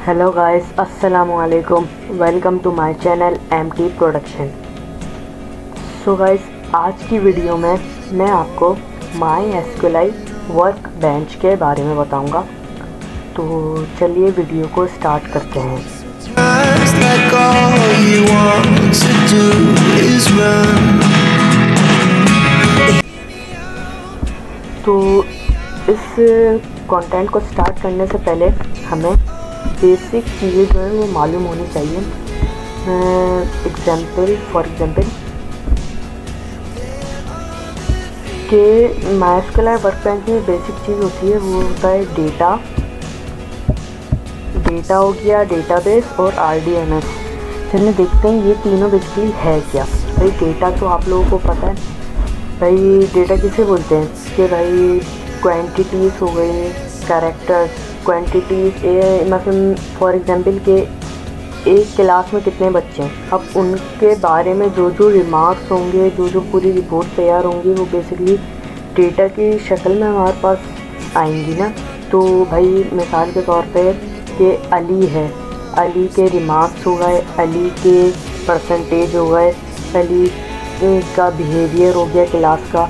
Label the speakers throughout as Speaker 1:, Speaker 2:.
Speaker 1: Hello guys, अस्सलामु अलैकुम। Welcome to my channel MT production. So guys, आज की वीडियो में मैं आपको माई एसक्यूएल वर्क बेंच के बारे में बताऊंगा। तो चलिए वीडियो को स्टार्ट करते हैं। तो इस कंटेंट को स्टार्ट करने से पहले हमें बेसिक चीज़ें जो है वो मालूम होनी चाहिए। फॉर एग्जांपल कि माइस्क्यूएल वर्क बेंच में बेसिक चीज़ होती है, वो होता है डेटा हो गया, डेटाबेस और RDMS। चलिए देखते हैं ये तीनों बेसिकली है क्या। भाई डेटा तो आप लोगों को पता है। भाई डेटा किसे बोलते हैं कि भाई क्वांटिटीज़ हो गई, कैरेक्टर्स, क्वांटिटीज़। मतलब फॉर एग्जांपल के एक क्लास में कितने बच्चे हैं, अब उनके बारे में जो जो रिमार्क्स होंगे, जो जो पूरी रिपोर्ट तैयार होंगी, वो बेसिकली डेटा की शक्ल में हमारे पास आएंगी ना। तो भाई मिसाल के तौर पे कि अली है, अली के रिमार्क्स हो गए, अली के परसेंटेज हो गए, अली का बिहेवियर हो गया क्लास का।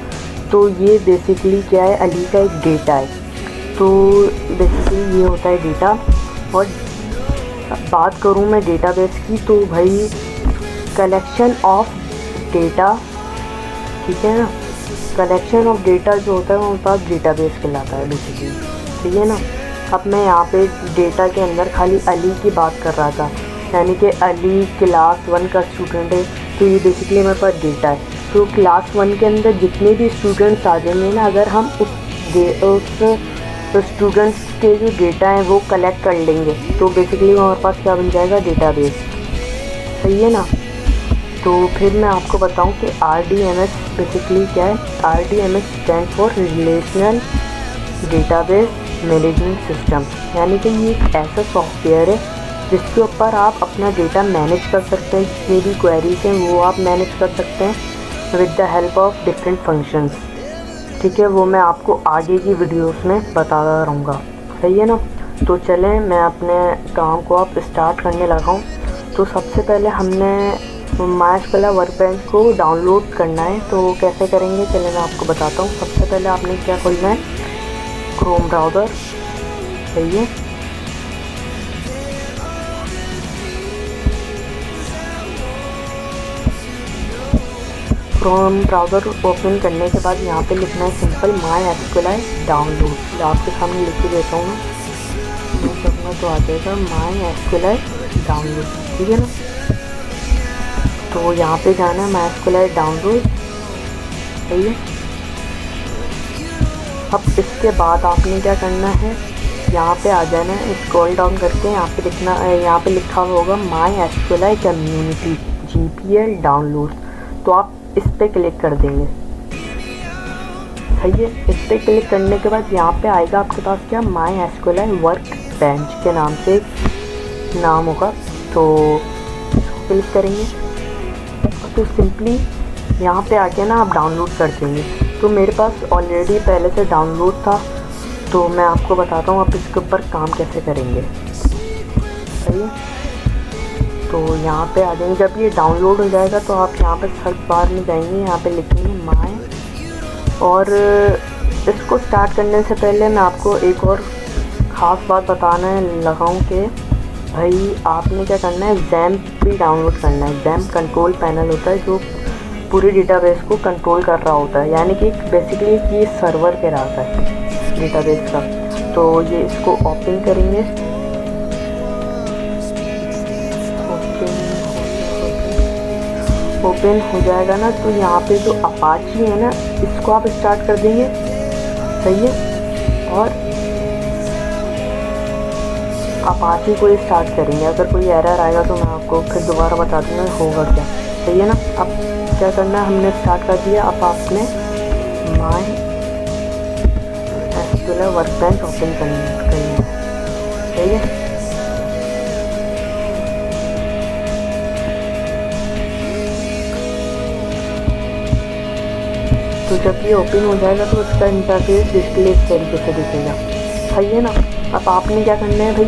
Speaker 1: तो ये बेसिकली क्या है, अली का एक डेटा है। तो बेसिकली ये होता है डेटा। और बात करूँ मैं डेटाबेस की, तो भाई कलेक्शन ऑफ डेटा, ठीक है ना। कलेक्शन ऑफ डेटा जो होता है वो हमारे पास डेटाबेस कहलाता है बेसिकली, ठीक है ना। अब मैं यहाँ पे डेटा के अंदर खाली अली की बात कर रहा था, यानी कि अली क्लास 1 का स्टूडेंट है। तो ये बेसिकली हमारे पास डेटा है। तो क्लास 1 के अंदर जितने भी स्टूडेंट्स आ जाएंगे ना, अगर हम उस स्टूडेंट्स के जो डेटा हैं वो कलेक्ट कर लेंगे, तो बेसिकली हमारे पास क्या बन जाएगा, डेटाबेस। सही है ना। तो फिर मैं आपको बताऊं कि RDMS बेसिकली क्या है। RDMS stand for relational database management system, यानी कि ये एक ऐसा सॉफ्टवेयर है जिसके ऊपर आप अपना डेटा मैनेज कर सकते हैं। जितनी भी क्वेरीज हैं वो आप मैनेज कर सकते हैं with the help of different functions, ठीक है। वो मैं आपको आगे की वीडियोस में बताता रहूँगा, सही है ना। तो चलें मैं अपने काम को अब स्टार्ट करने लगा हूँ। तो सबसे पहले हमने माइस्क्यूएल वर्क बेंच को डाउनलोड करना है। तो कैसे करेंगे, चलें मैं आपको बताता हूँ। सबसे पहले आपने क्या खोलना है, क्रोम ब्राउज़र, सही है। क्रोम ब्राउज़र ओपन करने के बाद यहाँ पे लिखना है सिंपल माई एसक्यूएल डाउनलोड। आपके सामने लिख के देता हूँ मैं करूँगा तो आ जाएगा माई एसक्यूएल डाउनलोड, ठीक है ना। तो यहाँ पे जाना है माई एसक्यूएल डाउनलोड, सही है। अब इसके बाद आपने क्या करना है, यहाँ पे आ जाना है, स्क्रॉल डाउन करके यहाँ पे लिखना, यहाँ पे लिखा हुआ होगा my SQL community GPL download. तो आप इस पर क्लिक कर देंगे, सही है। इस पर क्लिक करने के बाद यहाँ पे आएगा आपके पास क्या, माई एसक्यूएल वर्क बेंच के नाम से एक नाम होगा। तो क्लिक करेंगे तो सिंपली यहाँ पे आके ना आप डाउनलोड कर देंगे। तो मेरे पास ऑलरेडी पहले से डाउनलोड था, तो मैं आपको बताता हूँ आप इसके ऊपर काम कैसे करेंगे, सही है। तो यहाँ पे आ जाएंगे। जब ये डाउनलोड हो जाएगा तो आप यहाँ पे सर्च बार में जाएंगे, यहाँ पे लिखेंगे माई। और इसको स्टार्ट करने से पहले मैं आपको एक और ख़ास बात बताने लगा हूँ कि भाई आपने क्या करना है, XAMPP भी डाउनलोड करना है। XAMPP कंट्रोल पैनल होता है जो पूरे डेटाबेस को कंट्रोल कर रहा होता है, यानी कि बेसिकली ये सर्वर के रहता है डेटाबेस का। तो ये इसको ओपन करेंगे, ओपन हो जाएगा ना। तो यहाँ पे जो अपाची है ना, इसको आप स्टार्ट कर देंगे, सही है। और अपाची को स्टार्ट करेंगे। अगर कोई एरर आएगा तो मैं आपको फिर दोबारा बता दूँगा होगा क्या, सही है ना। अब क्या करना है, हमने स्टार्ट कर दिया। अब आपने my SQL work bench open करनी है, सही है। तो जब ये ओपन हो जाएगा तो उसका इंटरफेस डिस्प्ले इस तरीके से दिखेगा, सही है ना। अब आपने क्या करना है भाई,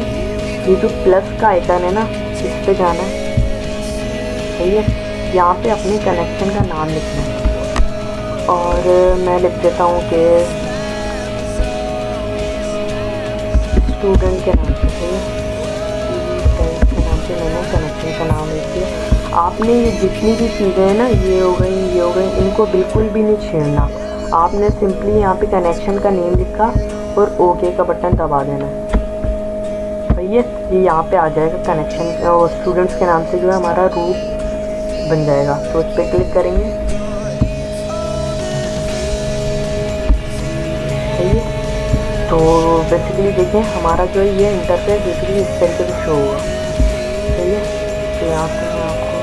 Speaker 1: ये जो प्लस का आइकन है ना, इस पे जाना है, सही है। यहाँ पे अपने कनेक्शन का नाम लिखना है और मैं लिख देता हूँ कि स्टूडेंट के नाम से, सही है, के नाम से मैंने कनेक्शन का नाम लिख दिया। आपने ये जितनी भी चीज़ें हैं ना, ये हो गई, इनको बिल्कुल भी नहीं छेड़ना। आपने सिंपली यहाँ पे कनेक्शन का नेम लिखा और ओके का बटन दबा देना है, सही है। ये यहाँ पे आ जाएगा कनेक्शन और स्टूडेंट्स के नाम से जो है हमारा रूट बन जाएगा। तो उस पर क्लिक करेंगे, सही है। तो बेसिकली देखें हमारा जो है ये इंटरफेस बेसिकली इस तरीके से शो होगा, सही है। तो यहाँ पे मैं आपको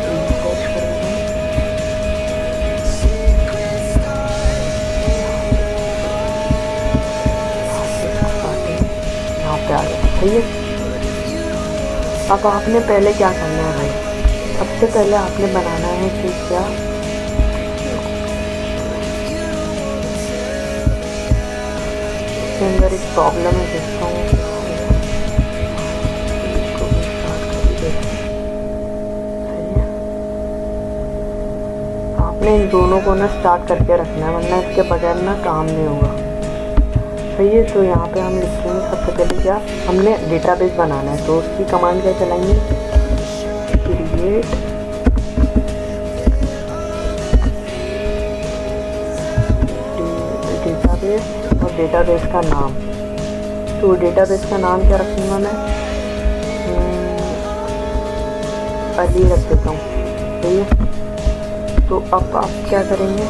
Speaker 1: रिफ्रेश करूँगा, यहाँ पे आ गया, सही है। अब आपने पहले क्या करना है भाई, सबसे पहले आपने बनाना है कि क्या इसके अंदर एक प्रॉब्लम है, देखता हूँ आपने इन दोनों को ना स्टार्ट करके रखना है, वरना इसके बगैर ना काम नहीं होगा, सही है। तो यहाँ पे हम लिखेंगे सबसे पहले क्या, हमने डेटाबेस बनाना है, तो उसकी कमांड क्या चलाएंगे, क्रिएट डेटाबेस और डेटाबेस का नाम। तो डेटाबेस का नाम क्या रखूँगा मैं, अली रख देता हूँ, सही है। तो अब आप क्या करेंगे,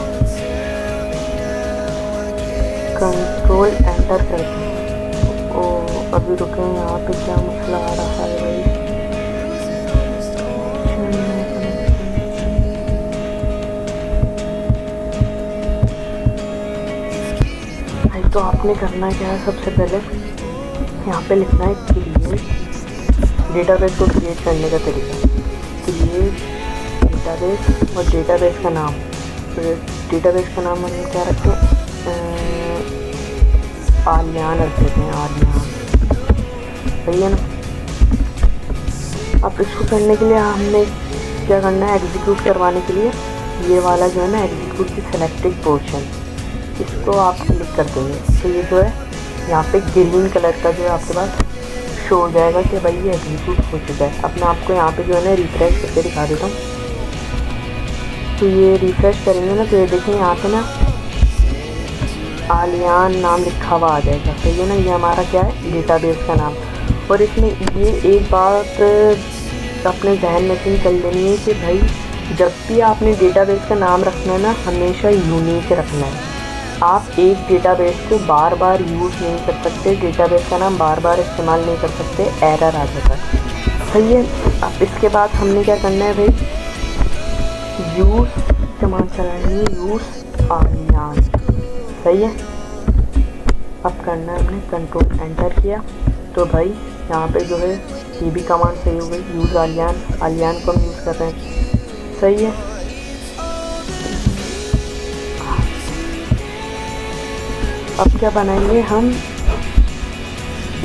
Speaker 1: कंट्रोल एंटर करते हैं। ओ अभी रुके, यहाँ पे क्या मसला आ रहा है भाई, तो आपने करना क्या है, सबसे पहले यहाँ पे लिखना है क्रिएट डेटाबेस को क्रिएट करने का तरीका, क्रिएट डेटाबेस और डेटाबेस का नाम। तो डेटाबेस का नाम हम क्या रखते हैं, आलियान रख देते हैं, आलियान, सही है ना। अब इसको करने के लिए हमने क्या करना है, एग्जीक्यूट करवाने के लिए ये वाला जो है ना, एग्जीक्यूट की सिलेक्टेड पोर्शन, इसको आप क्लिक कर देंगे। तो ये जो है यहाँ पे ग्रीन कलर का जो है आपके पास शो हो जाएगा कि भाई ये एग्जीक्यूट हो चुका है। अब मैं आपको यहाँ पे जो है ना रिफ्रेश करके दिखा देता हूँ। तो ये रिफ्रेश करेंगे ना, तो ये देखें यहाँ पे ना आलियान नाम लिखा हुआ आ जाएगा, सही है ना। ये हमारा क्या है, डेटाबेस का नाम। और इसमें ये एक बात अपने जहन में से निकल लेनी है कि भाई जब भी आपने डेटाबेस का नाम रखना है ना, हमेशा यूनिक रखना है। आप एक डेटाबेस को बार बार यूज़ नहीं कर सकते, डेटाबेस का नाम बार बार इस्तेमाल नहीं कर सकते, एरर आ जाता है, सही है। अब इसके बाद हमने क्या करना है भाई, यूज़ कमांड चलाएंगे, यूज़ आलियान, सही है। अब करना है हमने कंट्रोल एंटर किया, तो भाई यहाँ पे जो है ये भी कमांड सही हो गई, यूज़ आलियान, आलियान को हम यूज़ कर रहे हैं, सही है। अब क्या बनाएंगे हम,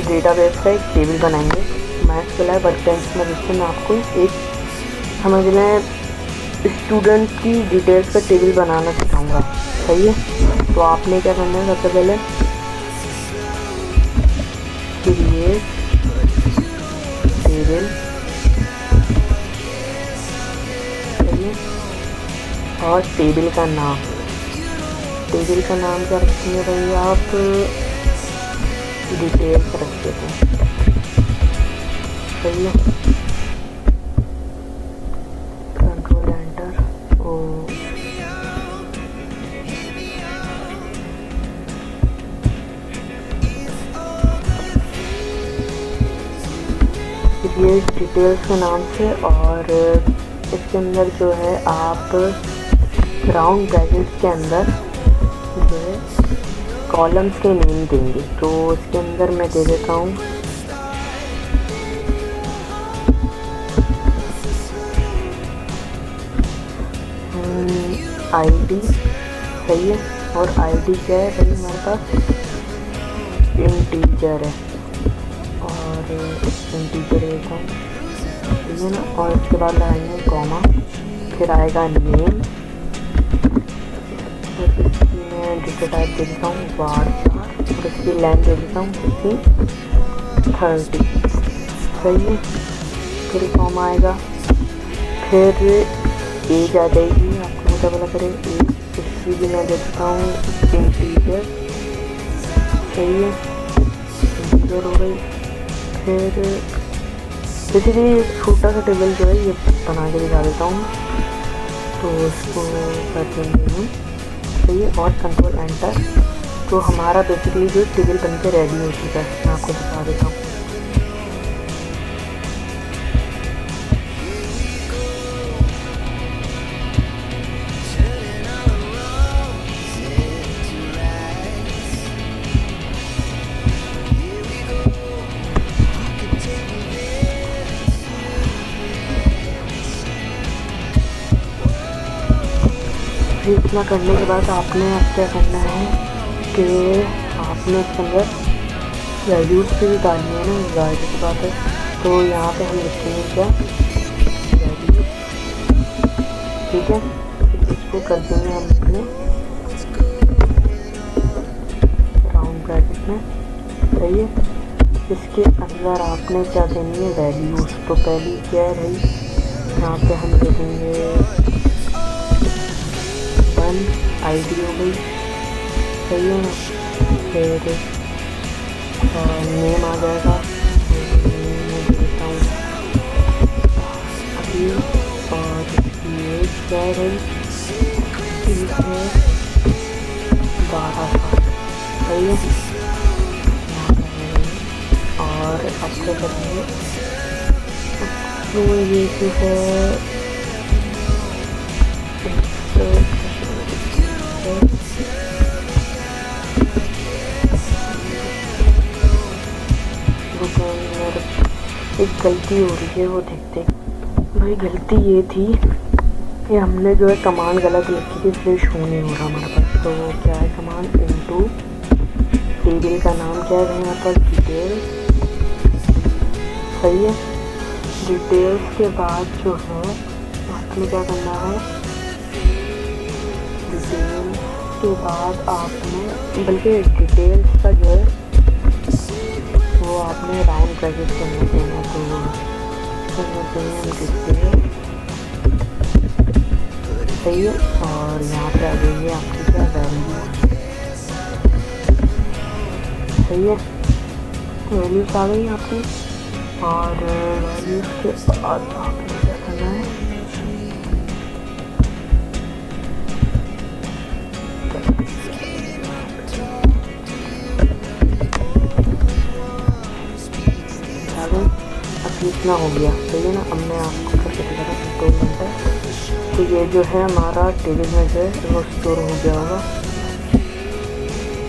Speaker 1: डेटाबेस का एक टेबल बनाएंगे, MySQL वर्कबेंच में, जिससे मैं आपको एक समझ लें स्टूडेंट की डिटेल्स का टेबल बनाना सिखाऊंगा, सही है। तो आपने क्या करना है, सबसे पहले क्रिएट टेबल, सही है, और टेबल का नाम, टेबल का नाम क्या रखेंगे भाई आप, डिटेल्स रख देते हैं, सही है। कंट्रोल एंटर, ओ ये डिटेल्स के नाम से, और इसके अंदर जो है आप राउंड ब्रैकेट्स के अंदर जो है कॉलम्स के नेम देंगे। तो इसके अंदर मैं दे देता हूँ आईडी, सही है। और आईडी क्या है भाई, हमारे पास इंटीजर है, और इंटीजर देता हूँ, ठीक है ना। और इसके बाद लगाएंगे कॉमा, फिर आएगा नेम, फिर इसकी मैं डेटा टाइप दे देता हूँ var, और इसकी लेंथ दे देता हूँ 30, सही है। फिर कॉमा आएगा, फिर एज आ जाएगी, आपको क्या बोला करे एज, इसकी भी मैं देता हूँ इंटीजर, सही है, इंटीजर हो गई। फिर बेसिकली छोटा सा टेबल जो है ये बना के दिखा देता हूँ, तो इसको कर देंगे हम, सही है। और कंट्रोल एंटर, तो हमारा बेसिकली जो टेबल बन के रेडी हो चुका है, मैं आपको दिखा देता हूँ। इतना करने के बाद आपने अब क्या करना है कि आपने इसके अंदर वैल्यूज भी डालनी है ना, जाहिर सी बात है। तो यहाँ पे हम लिखेंगे क्या वैल्यू, ठीक है। इसको कर देंगे हम अपने राउंड ब्रैकेट में, सही है। इसके अंदर आपने क्या देनी है वैल्यूज, तो पहली क्या है भाई, यहाँ पे हम दे देंगे आईडी हो गई, सही है ना। फिर नेम आ जाएगा, मैं देता हूँ अभी, और ये क्या है भाई, ये है 12 साल, सही है। और अब क्या करेंगे, तो ये जो है एक गलती हो रही है, वो देखते भाई। गलती ये थी कि हमने जो है कमांड गलत लिखी थी, इसलिए शो नहीं हो रहा हमारे पास। तो क्या है कमांड, इनटू टेबल का नाम क्या है भाई हमारे पास, डिटेल्स, सही है। डिटेल्स के बाद जो है आपने क्या करना है, डिटेल्स के बाद आपने, बल्कि डिटेल्स का जो है वो आपने राउंड ब्रैकेट करना देना, तो करना चाहिए हम डिटेल, सही है। और यहाँ पे आ जाइए आपकी क्या वैल्यू, सही है, वैल्यूज आ गई आपकी। और वैल्यूज के बाद आपने क्या करना है, इतना हो गया, सही है ना। अब मैं आपको करके दिखा रहा हूँ 2 घंटे, तो ये जो है हमारा टेबल में जो है वो स्टोर हो गया होगा।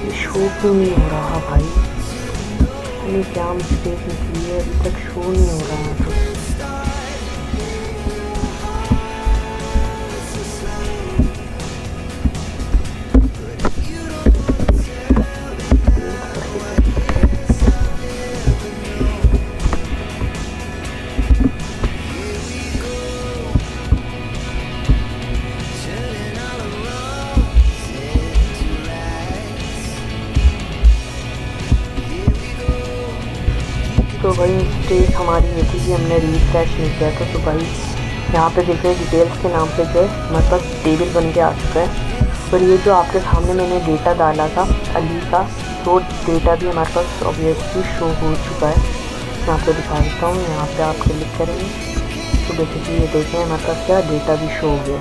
Speaker 1: ये शो क्यों नहीं हो रहा भाई, नहीं क्या मिस्टेक निकली है, अभी तक शो नहीं हो रहा है। तो भाई मिस्टेक हमारी ये थी कि हमने रिफ्रेश नहीं किया था। तो भाई यहाँ पे देख रहे हैं डिटेल्स के नाम पे जो है हमारे पास टेबल बन के आ चुका है। और ये जो आपके सामने मैंने डेटा डाला था अली का, तो डेटा भी हमारे पास ऑब्वियसली शो हो चुका है। मैं आपको दिखा देता हूँ, यहाँ पे आप क्लिक करेंगे तो बेसिकली ये देखें हमारे पास क्या डेटा भी शो हो गया।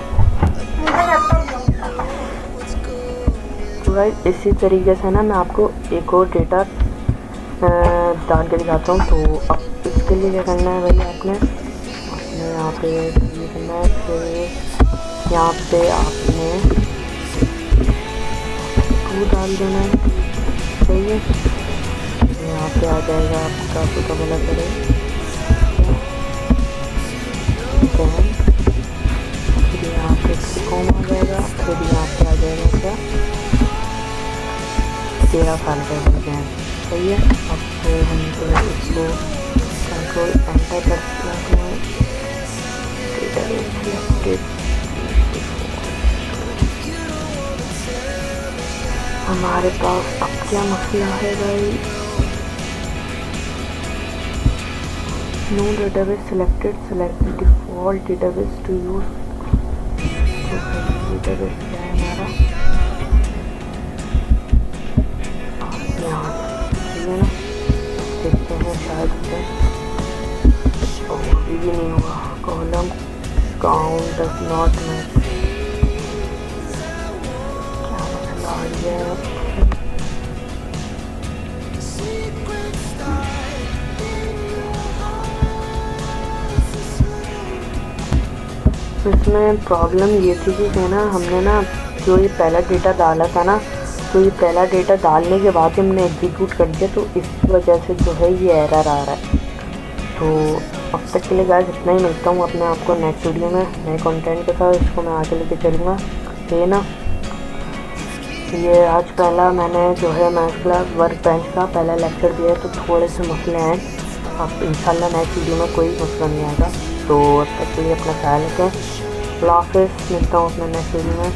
Speaker 1: तो भाई इसी तरीके से ना मैं आपको एक और डेटा डाल के दिखाता हूँ। तो अब इसके लिए क्या करना है भाई, आपने यहाँ पे ये करना है, फिर यहाँ पे आपने 2 डाल देना है, सही है। यहाँ पे आ जाएगा आपका तो बोला करे, फिर यहाँ पे कॉम आ जाएगा, फिर यहाँ पे आ जाएगा क्या 13 साल का हो गया, सही है। अब तो हमको इसको कंट्रोल एंटर करना है। डेटाबेस सिलेक्टेड, हमारे पास अब क्या मसला है भाई? No database selected, select default database to use. Database क्या है हमारा? यहाँ ठीक है ना, देखते हैं शायद से भी नहीं होगा। Column count does not match, क्या मसला आ गया है? इसमें प्रॉब्लम ये थी कि है ना, हमने ना जो ये पहला डेटा डाला था ना, तो ये पहला डेटा डालने के बाद हमने एग्जीक्यूट कर दिया, तो इस वजह से जो है ये एरर आ रहा है। तो अब तक के लिए गाइस इतना ही, मिलता हूँ अपने आपको नेक्स्ट वीडियो में नए कंटेंट के साथ। इसको मैं आगे लेके चलूँगा। ये ना, ये आज पहला मैंने जो है मैथ क्लास वर्क बेंच का पहला लेक्चर दिया है, तो थोड़े से मसले हैं। अब इंशाल्लाह नेक्स्ट वीडियो में कोई मसला नहीं आएगा। तो अब तक के लिए अपना ख्याल रखें। अल्लाह हाफ़िज़, मिलता हूँ अपने नेक्स्ट वीडियो में।